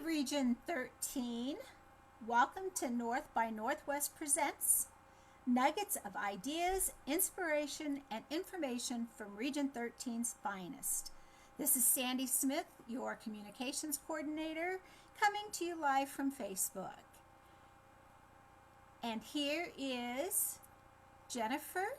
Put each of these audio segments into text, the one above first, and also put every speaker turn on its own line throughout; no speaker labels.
Region 13. Welcome to North by Northwest Presents Nuggets of Ideas, Inspiration, and Information from Region 13's finest. This is Sandy Smith, your communications coordinator, coming to you live from Facebook. And here is Jennifer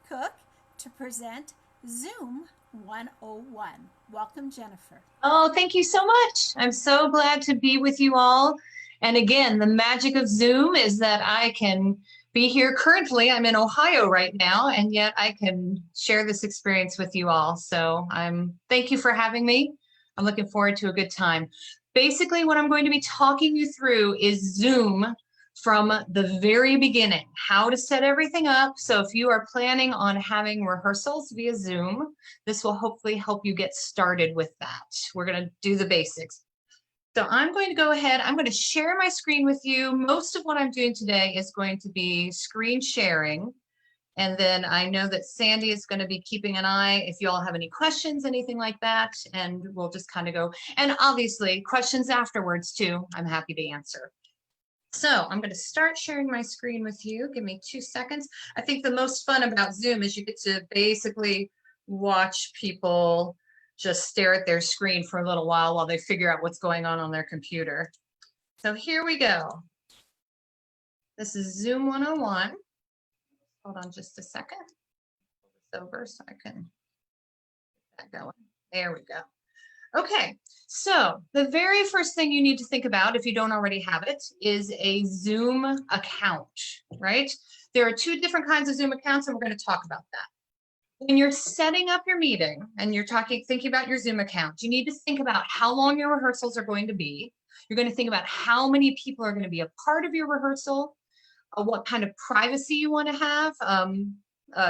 Cooke to present Zoom 101. Welcome, Jennifer.
Oh, thank you so much. I'm so glad to be with you all. And again, the magic of Zoom is that I can be here currently. I'm in Ohio right now, and yet I can share this experience with you all. So thank you for having me. I'm looking forward to a good time. Basically, what I'm going to be talking you through is Zoom from the very beginning, how to set everything up. So if you are planning on having rehearsals via Zoom, this will hopefully help you get started with that. We're going to do the basics. So I'm going to go ahead, I'm going to share my screen with you. Most of what I'm doing today is going to be screen sharing. And then I know that Sandy is going to be keeping an eye if you all have any questions, anything like that, and we'll just kind of go. And obviously questions afterwards too, I'm happy to answer. So I'm going to start sharing my screen with you. Give me 2 seconds. I think the most fun about Zoom is you get to basically watch people just stare at their screen for a little while they figure out what's going on their computer. So here we go. This is Zoom 101. Hold on just a second. Pull this over so I can get that going. There we go. Okay, so the very first thing you need to think about, if you don't already have it, is a Zoom account, right? There are 2 different kinds of Zoom accounts, and we're going to talk about that. When you're setting up your meeting and you're thinking about your Zoom account, you need to think about how long your rehearsals are going to be. You're going to think about how many people are going to be a part of your rehearsal, what kind of privacy you want to have,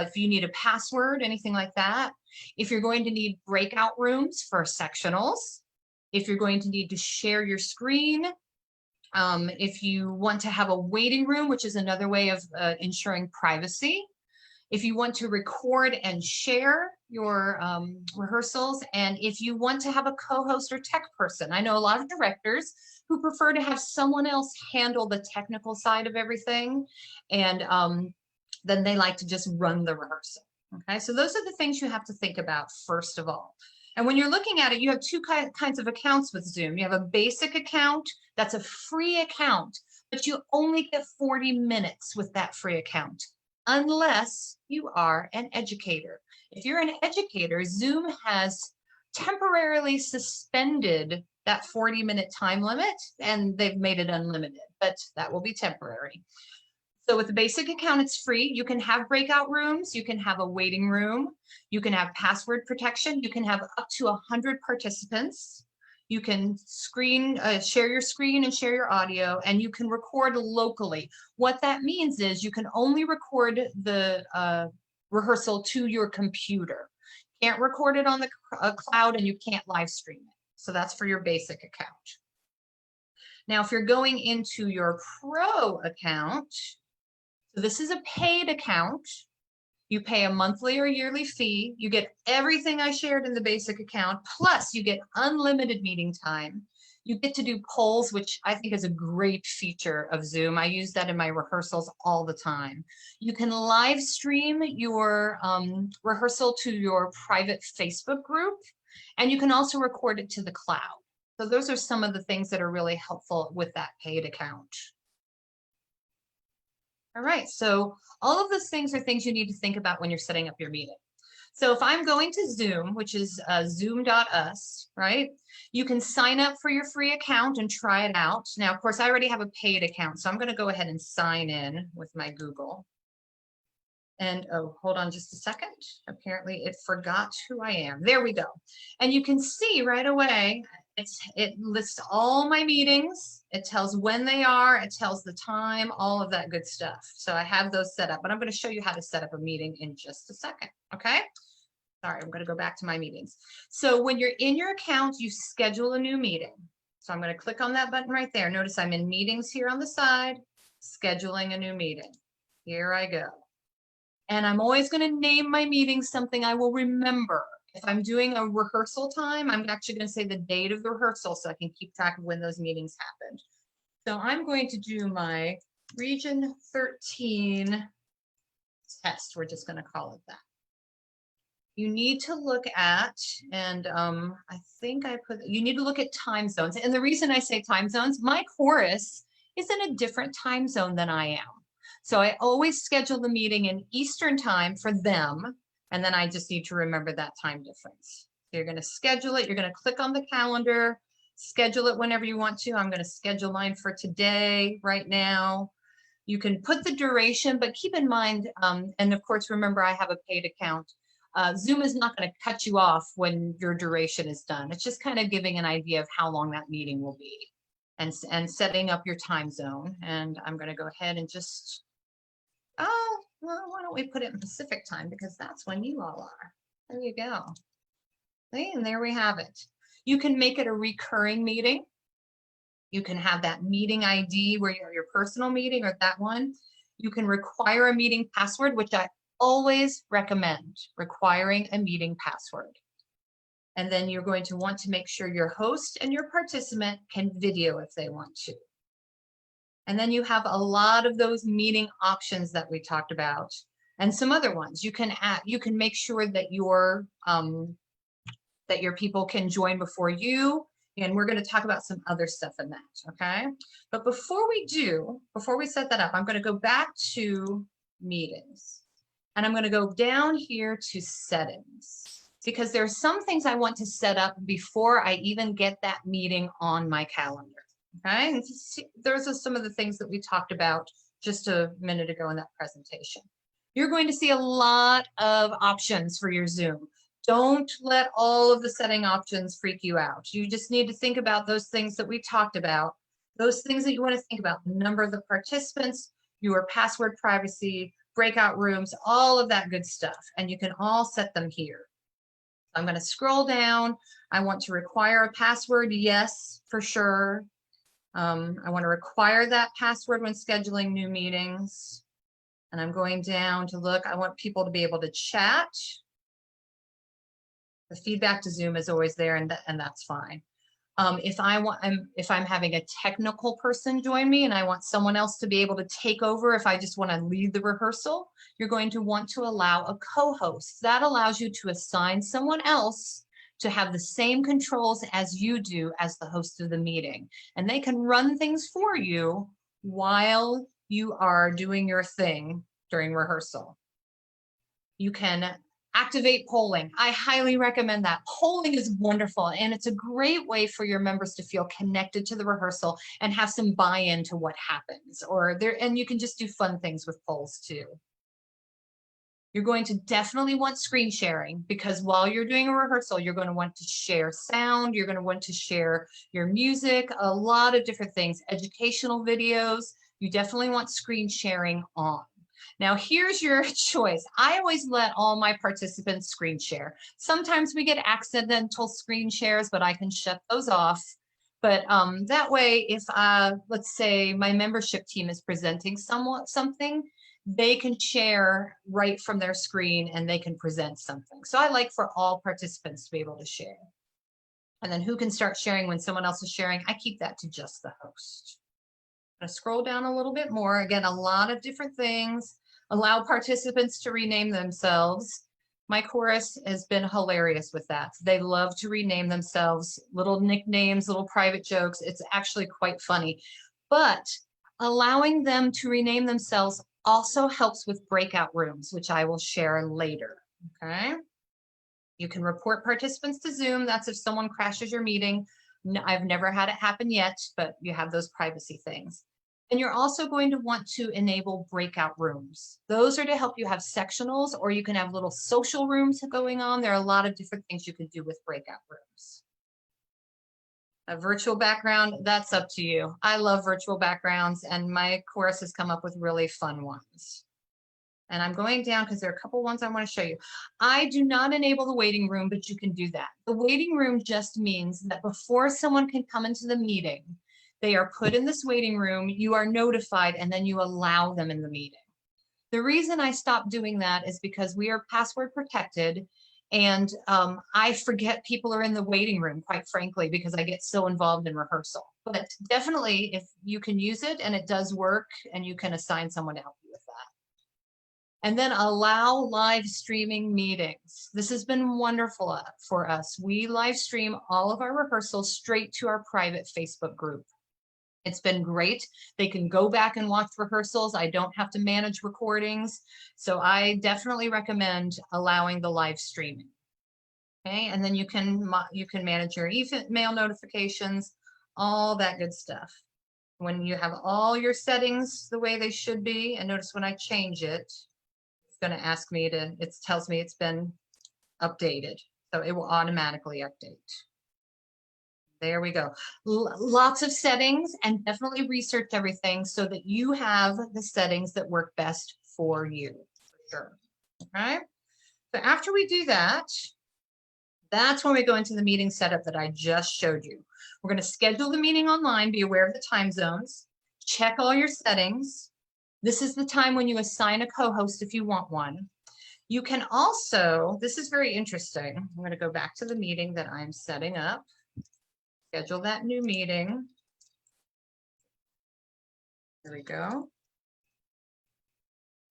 if you need a password, anything like that. If you're going to need breakout rooms for sectionals, if you're going to need to share your screen, if you want to have a waiting room, which is another way of ensuring privacy, if you want to record and share your rehearsals, and if you want to have a co-host or tech person. I know a lot of directors who prefer to have someone else handle the technical side of everything, and then they like to just run the rehearsal. Okay, so those are the things you have to think about first of all. And when you're looking at it, you have 2 kinds of accounts with Zoom. You have a basic account, that's a free account, but you only get 40 minutes with that free account, unless you are an educator. If you're an educator, Zoom has temporarily suspended that 40-minute time limit, and they've made it unlimited, but that will be temporary. So with the basic account, it's free. You can have breakout rooms, you can have a waiting room, you can have password protection, you can have up to 100 participants, you can share your screen and share your audio, and you can record locally. What that means is you can only record the rehearsal to your computer. You can't record it on the cloud, and you can't live stream it. So that's for your basic account. Now, if you're going into your pro account, so this is a paid account. You pay a monthly or yearly fee. You get everything I shared in the basic account, plus you get unlimited meeting time. You get to do polls, which I think is a great feature of Zoom. I use that in my rehearsals all the time. You can live stream your rehearsal to your private Facebook group, and you can also record it to the cloud. So those are some of the things that are really helpful with that paid account. All right, so all of those things are things you need to think about when you're setting up your meeting. So if I'm going to Zoom, which is zoom.us, right? You can sign up for your free account and try it out. Now, of course, I already have a paid account, so I'm going to go ahead and sign in with my Google. And oh, hold on just a second. Apparently it forgot who I am. There we go. And you can see right away, it lists all my meetings. It tells when they are, it tells the time, all of that good stuff. So I have those set up, but I'm going to show you how to set up a meeting in just a second. Okay. Sorry, I'm going to go back to my meetings. So when you're in your account, you schedule a new meeting. So I'm going to click on that button right there. Notice I'm in meetings here on the side, scheduling a new meeting. Here I go. And I'm always going to name my meetings something I will remember. If I'm doing a rehearsal time, I'm actually going to say the date of the rehearsal so I can keep track of when those meetings happened. So I'm going to do my Region 13 test. We're just going to call it that. You need to look at, and I think you need to look at time zones. And the reason I say time zones, my chorus is in a different time zone than I am. So I always schedule the meeting in Eastern time for them. And then I just need to remember that time difference. So you're going to schedule it. You're going to click on the calendar, schedule it whenever you want to. I'm going to schedule mine for today, right now. You can put the duration, but keep in mind, and of course, remember I have a paid account. Zoom is not going to cut you off when your duration is done. It's just kind of giving an idea of how long that meeting will be and setting up your time zone. And I'm going to go ahead and just, oh, well, why don't we put it in Pacific time because that's when you all are. There you go. See, and there we have it. You can make it a recurring meeting. You can have that meeting ID where you have your personal meeting or that one. You can require a meeting password, which I always recommend requiring a meeting password. And then you're going to want to make sure your host and your participant can video if they want to. And then you have a lot of those meeting options that we talked about and some other ones. You can make sure that your people can join before you. And we're going to talk about some other stuff in that, okay? But before we set that up, I'm going to go back to meetings. And I'm going to go down here to settings because there are some things I want to set up before I even get that meeting on my calendar, okay? And those are some of the things that we talked about just a minute ago in that presentation. You're going to see a lot of options for your Zoom. Don't let all of the setting options freak you out. You just need to think about those things that we talked about, those things that you want to think about, the number of the participants, your password privacy, breakout rooms, all of that good stuff. And you can all set them here. I'm going to scroll down. I want to require a password. Yes, for sure. I want to require that password when scheduling new meetings. And I'm going down to look. I want people to be able to chat. The feedback to Zoom is always there, and that's fine. If I'm having a technical person join me and I want someone else to be able to take over, if I just want to lead the rehearsal, you're going to want to allow a co-host. That allows you to assign someone else to have the same controls as you do as the host of the meeting. And they can run things for you while you are doing your thing during rehearsal. You can activate polling. I highly recommend that. Polling is wonderful, and it's a great way for your members to feel connected to the rehearsal and have some buy-in to what happens. And you can just do fun things with polls too. You're going to definitely want screen sharing because while you're doing a rehearsal, you're going to want to share sound. You're going to want to share your music, a lot of different things, educational videos. You definitely want screen sharing on. Now, here's your choice. I always let all my participants screen share. Sometimes we get accidental screen shares, but I can shut those off. But that way, if let's say my membership team is presenting something, they can share right from their screen and they can present something. So I like for all participants to be able to share. And then who can start sharing when someone else is sharing? I keep that to just the host. I'm going to scroll down a little bit more. Again, a lot of different things. Allow participants to rename themselves. My chorus has been hilarious with that. They love to rename themselves, little nicknames, little private jokes. It's actually quite funny. But allowing them to rename themselves also helps with breakout rooms, which I will share later, okay? You can report participants to Zoom. That's if someone crashes your meeting. I've never had it happen yet, but you have those privacy things. And you're also going to want to enable breakout rooms. Those are to help you have sectionals, or you can have little social rooms going on. There are a lot of different things you can do with breakout rooms. A virtual background, that's up to you. I love virtual backgrounds, and my course has come up with really fun ones. And I'm going down because there are a couple ones I want to show you. I do not enable the waiting room, but you can do that. The waiting room just means that before someone can come into the meeting, they are put in this waiting room, you are notified, and then you allow them in the meeting. The reason I stopped doing that is because we are password protected, And I forget people are in the waiting room, quite frankly, because I get so involved in rehearsal. But definitely, if you can use it and it does work, and you can assign someone to help you with that. And then allow live streaming meetings. This has been wonderful for us. We live stream all of our rehearsals straight to our private Facebook group. It's been great. They can go back and watch rehearsals. I don't have to manage recordings. So I definitely recommend allowing the live streaming. Okay, and then you can manage your email notifications, all that good stuff. When you have all your settings the way they should be, and notice when I change it, it's going to ask me to, it tells me it's been updated. So it will automatically update. There we go. Lots of settings, and definitely research everything so that you have the settings that work best for you, for sure. Okay. So after we do that, that's when we go into the meeting setup that I just showed you. We're going to schedule the meeting online, be aware of the time zones, check all your settings. This is the time when you assign a co-host if you want one. You can also, this is very interesting. I'm going to go back to the meeting that I'm setting up. Schedule that new meeting. There we go.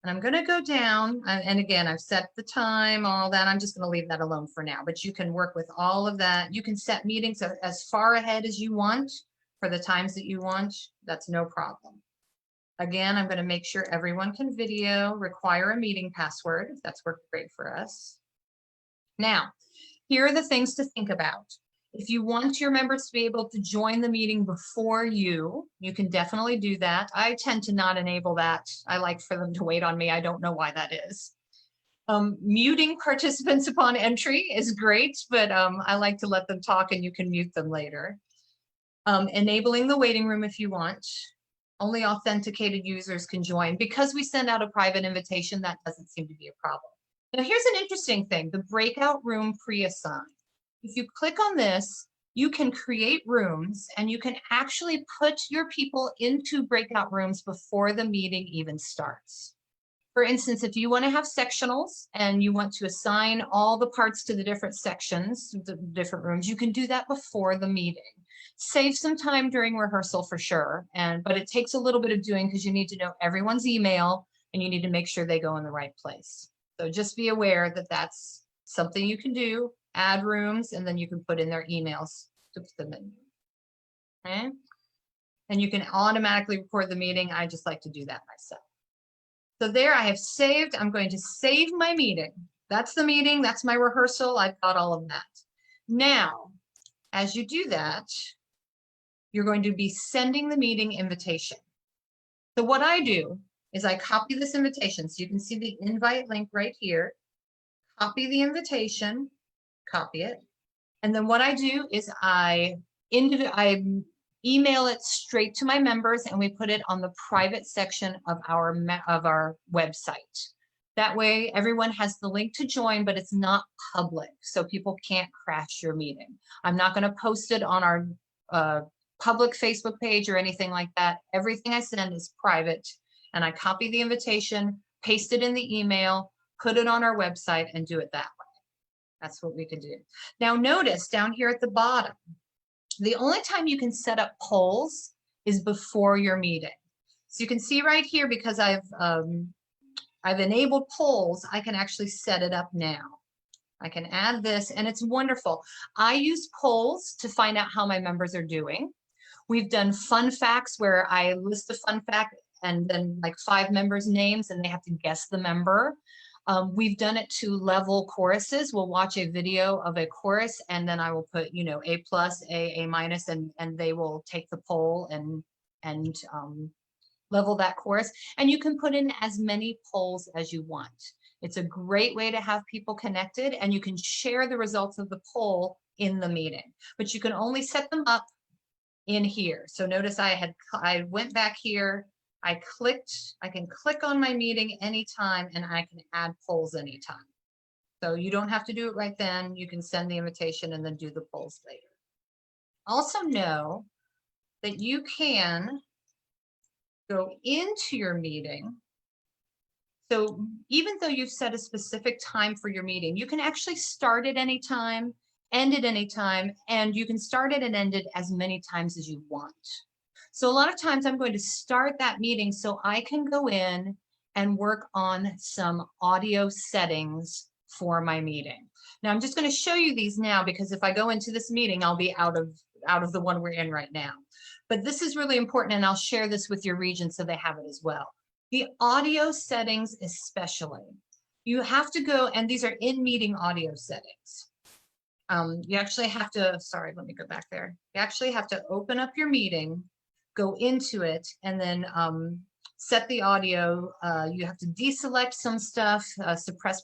And I'm going to go down, and again, I've set the time, all that. I'm just going to leave that alone for now, but you can work with all of that. You can set meetings as far ahead as you want for the times that you want. That's no problem. Again, I'm going to make sure everyone can video, require a meeting password. That's worked great for us. Now, here are the things to think about. If you want your members to be able to join the meeting before you can definitely do that. I tend to not enable that. I like for them to wait on me. I don't know why that is. Muting participants upon entry is great, but I like to let them talk and you can mute them later. Enabling the waiting room if you want. Only authenticated users can join. Because we send out a private invitation, that doesn't seem to be a problem. Now, here's an interesting thing, the breakout room pre-assign. If you click on this, you can create rooms and you can actually put your people into breakout rooms before the meeting even starts. For instance, if you want to have sectionals and you want to assign all the parts to the different sections, the different rooms, you can do that before the meeting. Save some time during rehearsal for sure, but it takes a little bit of doing because you need to know everyone's email and you need to make sure they go in the right place. So just be aware that that's something you can do, add rooms, and then you can put in their emails to put them in. Okay? And you can automatically record the meeting. I just like to do that myself. So there I have saved. I'm going to save my meeting. That's the meeting. That's my rehearsal. I've got all of that. Now, as you do that, you're going to be sending the meeting invitation. So what I do is I copy this invitation. So you can see the invite link right here. Copy the invitation, copy it. And then what I do is I email it straight to my members and we put it on the private section of our website. That way everyone has the link to join, but it's not public, so people can't crash your meeting. I'm not going to post it on our public Facebook page or anything like that. Everything I send is private, and I copy the invitation, paste it in the email, put it on our website, and do it that way. That's what we can do. Now notice down here at the bottom, the only time you can set up polls is before your meeting. So you can see right here, because I've enabled polls, I can actually set it up now. I can add this, and it's wonderful. I use polls to find out how my members are doing. We've done fun facts where I list a fun fact and then like 5 members' names, and they have to guess the member. We've done it to level choruses. We'll watch a video of a chorus and then I will put, you know, A+, A minus, and they will take the poll and level that chorus. And you can put in as many polls as you want. It's a great way to have people connected, and you can share the results of the poll in the meeting, but you can only set them up in here. So notice I went back here, I can click on my meeting anytime, and I can add polls anytime. So you don't have to do it right then. You can send the invitation and then do the polls later. Also know that you can go into your meeting. So even though you've set a specific time for your meeting, you can actually start at any time, end at any time, and you can start it and end it as many times as you want. So a lot of times I'm going to start that meeting so I can go in and work on some audio settings for my meeting. Now I'm just going to show you these now because if I go into this meeting, I'll be out of the one we're in right now. But this is really important, and I'll share this with your region so they have it as well. The audio settings especially, you have to go, and these are in-meeting audio settings. You actually have to, sorry, let me go back there. You actually have to open up your meeting, go into it, and then set the audio. You have to deselect some stuff, suppress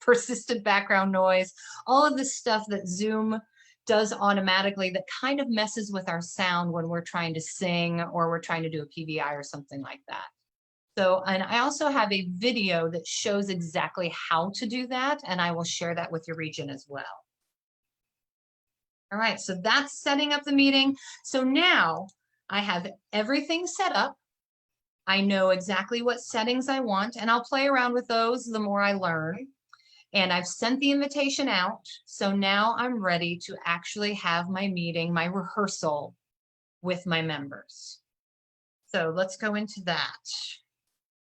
persistent background noise, all of this stuff that Zoom does automatically that kind of messes with our sound when we're trying to sing or we're trying to do a PVI or something like that. So, and I also have a video that shows exactly how to do that, and I will share that with your region as well. All right, so that's setting up the meeting. So now I have everything set up. I know exactly what settings I want, and I'll play around with those the more I learn. And I've sent the invitation out. So now I'm ready to actually have my meeting, my rehearsal with my members. So let's go into that.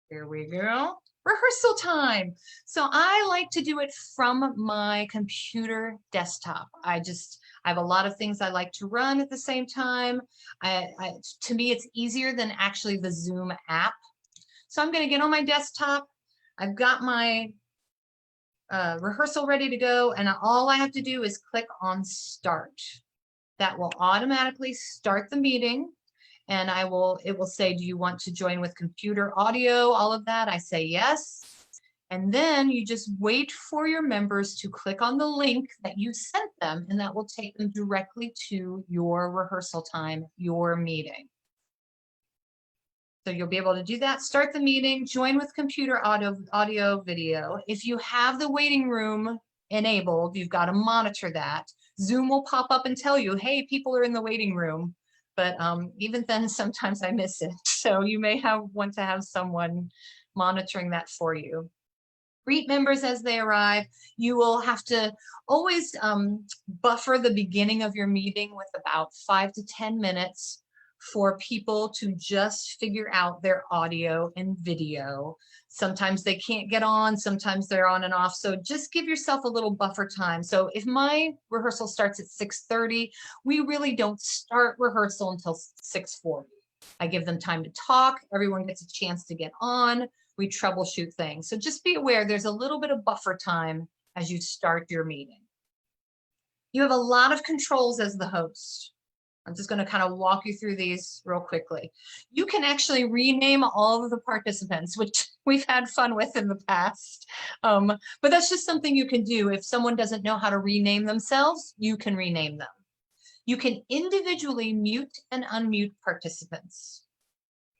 Here we go. Rehearsal time. So I like to do it from my computer desktop. I have a lot of things I like to run at the same time. To me, it's easier than actually the Zoom app. So I'm going to get on my desktop. I've got my rehearsal ready to go, and all I have to do is click on start. That will automatically start the meeting, and it will say, do you want to join with computer audio, all of that? I say yes, and then you just wait for your members to click on the link that you sent them, and that will take them directly to your rehearsal time, your meeting. So you'll be able to do that, start the meeting, join with computer audio, video. If you have the waiting room enabled, you've got to monitor that. Zoom will pop up and tell you, hey, people are in the waiting room. But even then, sometimes I miss it. So you may want to have someone monitoring that for you. Greet members as they arrive. You will have to always buffer the beginning of your meeting with about 5 to 10 minutes for people to just figure out their audio and video. Sometimes they can't get on, sometimes they're on and off. So just give yourself a little buffer time. So if my rehearsal starts at 6:30, we really don't start rehearsal until 6:40. I give them time to talk. Everyone gets a chance to get on. We troubleshoot things. So just be aware there's a little bit of buffer time as you start your meeting. You have a lot of controls as the host. I'm just going to kind of walk you through these real quickly. You can actually rename all of the participants, which we've had fun with in the past. But that's just something you can do. If someone doesn't know how to rename themselves, you can rename them. You can individually mute and unmute participants,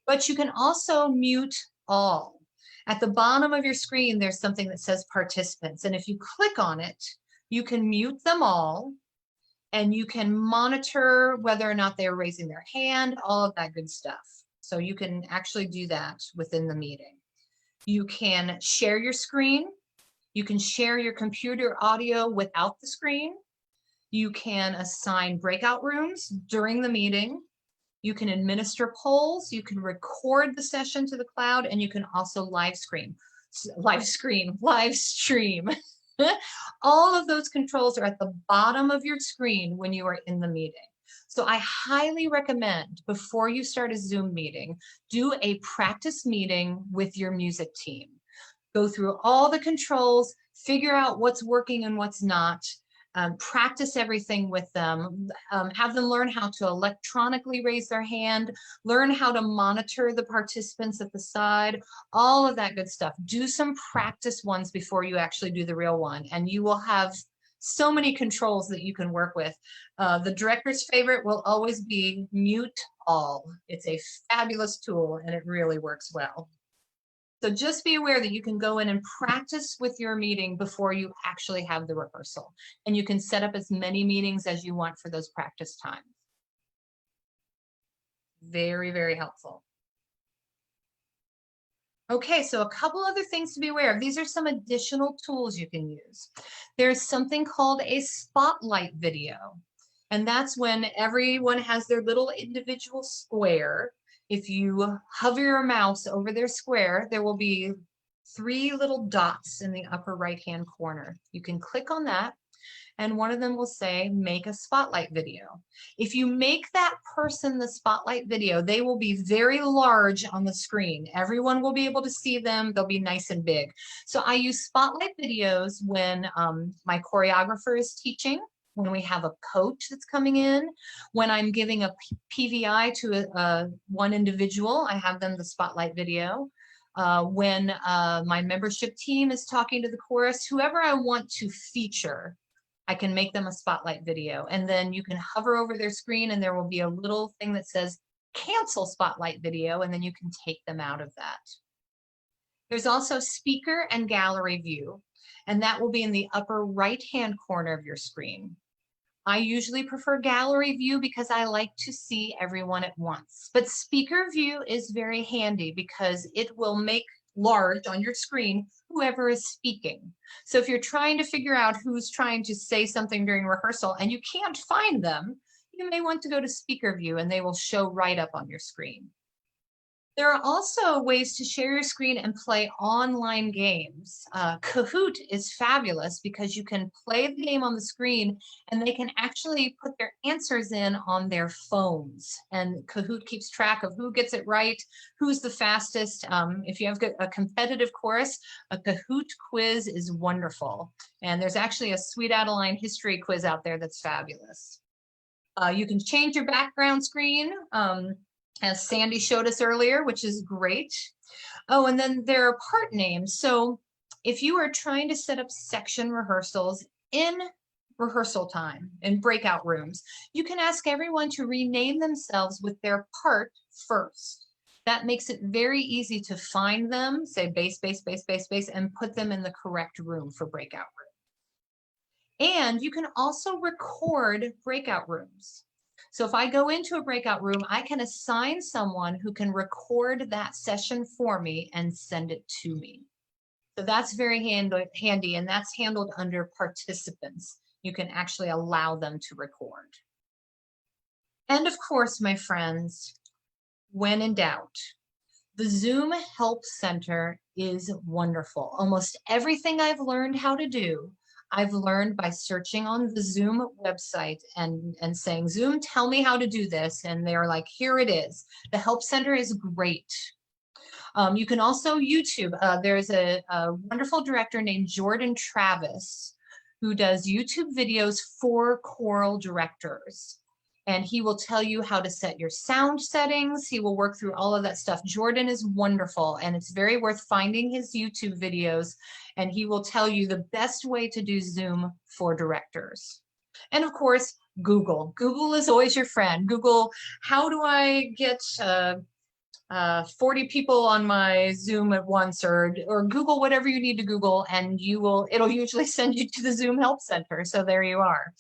but you can also mute all. At the bottom of your screen, there's something that says participants. And if you click on it, you can mute them all. And you can monitor whether or not they're raising their hand, all of that good stuff. So you can actually do that within the meeting. You can share your screen. You can share your computer audio without the screen. You can assign breakout rooms during the meeting. You can administer polls. You can record the session to the cloud, and you can also live stream. All of those controls are at the bottom of your screen when you are in the meeting. So I highly recommend before you start a Zoom meeting, do a practice meeting with your music team. Go through all the controls, figure out what's working and what's not. Practice everything with them, have them learn how to electronically raise their hand, learn how to monitor the participants at the side, all of that good stuff. Do some practice ones before you actually do the real one, and you will have so many controls that you can work with. The director's favorite will always be mute all. It's a fabulous tool, and it really works well. So just be aware that you can go in and practice with your meeting before you actually have the rehearsal. And you can set up as many meetings as you want for those practice times. Very, very helpful. Okay, so a couple other things to be aware of. These are some additional tools you can use. There's something called a spotlight video, and that's when everyone has their little individual square. If you hover your mouse over their square, there will be 3 little dots in the upper right-hand corner. You can click on that, and one of them will say, make a spotlight video. If you make that person the spotlight video, they will be very large on the screen. Everyone will be able to see them. They'll be nice and big. So I use spotlight videos when my choreographer is teaching, when we have a coach that's coming in, when I'm giving a PVI to one individual, I have them the spotlight video. When my membership team is talking to the chorus, whoever I want to feature, I can make them a spotlight video, and then you can hover over their screen and there will be a little thing that says cancel spotlight video, and then you can take them out of that. There's also speaker and gallery view, and that will be in the upper right-hand corner of your screen. I usually prefer gallery view because I like to see everyone at once, but speaker view is very handy because it will make large on your screen whoever is speaking. So if you're trying to figure out who's trying to say something during rehearsal and you can't find them, you may want to go to speaker view and they will show right up on your screen. There are also ways to share your screen and play online games. Kahoot is fabulous because you can play the game on the screen and they can actually put their answers in on their phones. And Kahoot keeps track of who gets it right, who's the fastest. If you have a competitive chorus, a Kahoot quiz is wonderful. And there's actually a Sweet Adeline history quiz out there that's fabulous. You can change your background screen. As Sandy showed us earlier, which is great. Oh, and then there are part names. So if you are trying to set up section rehearsals in rehearsal time in breakout rooms, you can ask everyone to rename themselves with their part first. That makes it very easy to find them, say bass, bass, bass, bass, bass, and put them in the correct room for breakout room. And you can also record breakout rooms. So if I go into a breakout room, I can assign someone who can record that session for me and send it to me. So that's very handy, and that's handled under participants. You can actually allow them to record. And of course, my friends, when in doubt, the Zoom Help Center is wonderful. Almost everything I've learned how to do, I've learned by searching on the Zoom website and saying, Zoom, tell me how to do this. And they're like, here it is. The Help Center is great. You can also YouTube. There's a wonderful director named Jordan Travis who does YouTube videos for choral directors. And he will tell you how to set your sound settings. He will work through all of that stuff. Jordan is wonderful, and it's very worth finding his YouTube videos, and he will tell you the best way to do Zoom for directors. And of course, Google. Google is always your friend. Google, how do I get 40 people on my Zoom at once, or Google whatever you need to Google, and it'll usually send you to the Zoom Help Center. So there you are.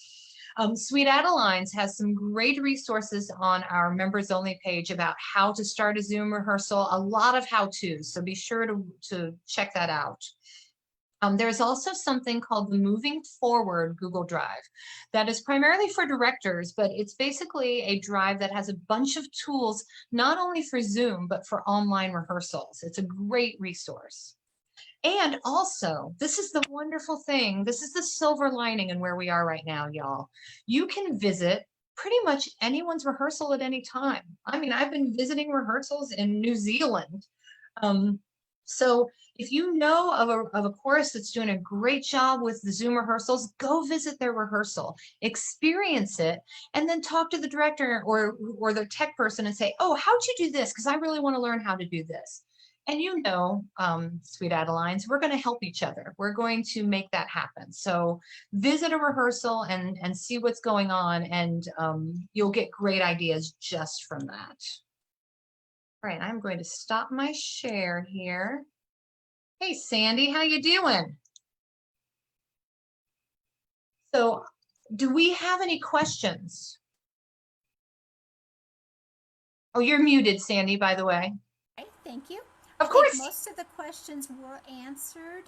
Sweet Adeline's has some great resources on our members only page about how to start a Zoom rehearsal, a lot of how-tos, so be sure to check that out. There's also something called the Moving Forward Google Drive that is primarily for directors, but it's basically a drive that has a bunch of tools, not only for Zoom, but for online rehearsals. It's a great resource. And also, this is the wonderful thing. This is the silver lining in where we are right now, y'all. You can visit pretty much anyone's rehearsal at any time. I mean, I've been visiting rehearsals in New Zealand. So if you know of a chorus that's doing a great job with the Zoom rehearsals, go visit their rehearsal, experience it, and then talk to the director or the tech person and say, oh, how'd you do this? Because I really want to learn how to do this. And you know, Sweet Adelines, we're going to help each other. We're going to make that happen. So visit a rehearsal and see what's going on, and you'll get great ideas just from that. All right, I'm going to stop my share here. Hey, Sandy, how you doing? So do we have any questions? Oh, you're muted, Sandy, by the way.
Okay, thank you.
Of
I think
course.
most of the questions were answered,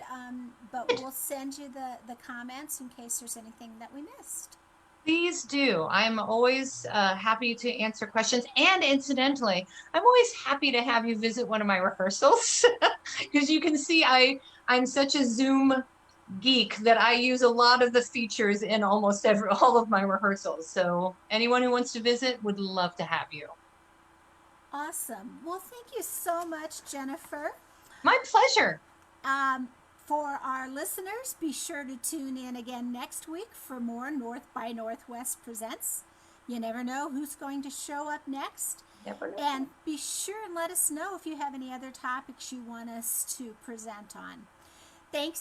but we'll send you the comments in case there's anything that we missed.
Please do. I'm always happy to answer questions. And incidentally, I'm always happy to have you visit one of my rehearsals because you can see I'm such a Zoom geek that I use a lot of the features in almost every all of my rehearsals. So anyone who wants to visit would love to have you.
Awesome. Well, thank you so much, Jennifer.
My pleasure.
Um, for our listeners, be sure to tune in again next week for more North by Northwest Presents. You never know who's going to show up next.
Never know.
And be sure and let us know if you have any other topics you want us to present on. Thanks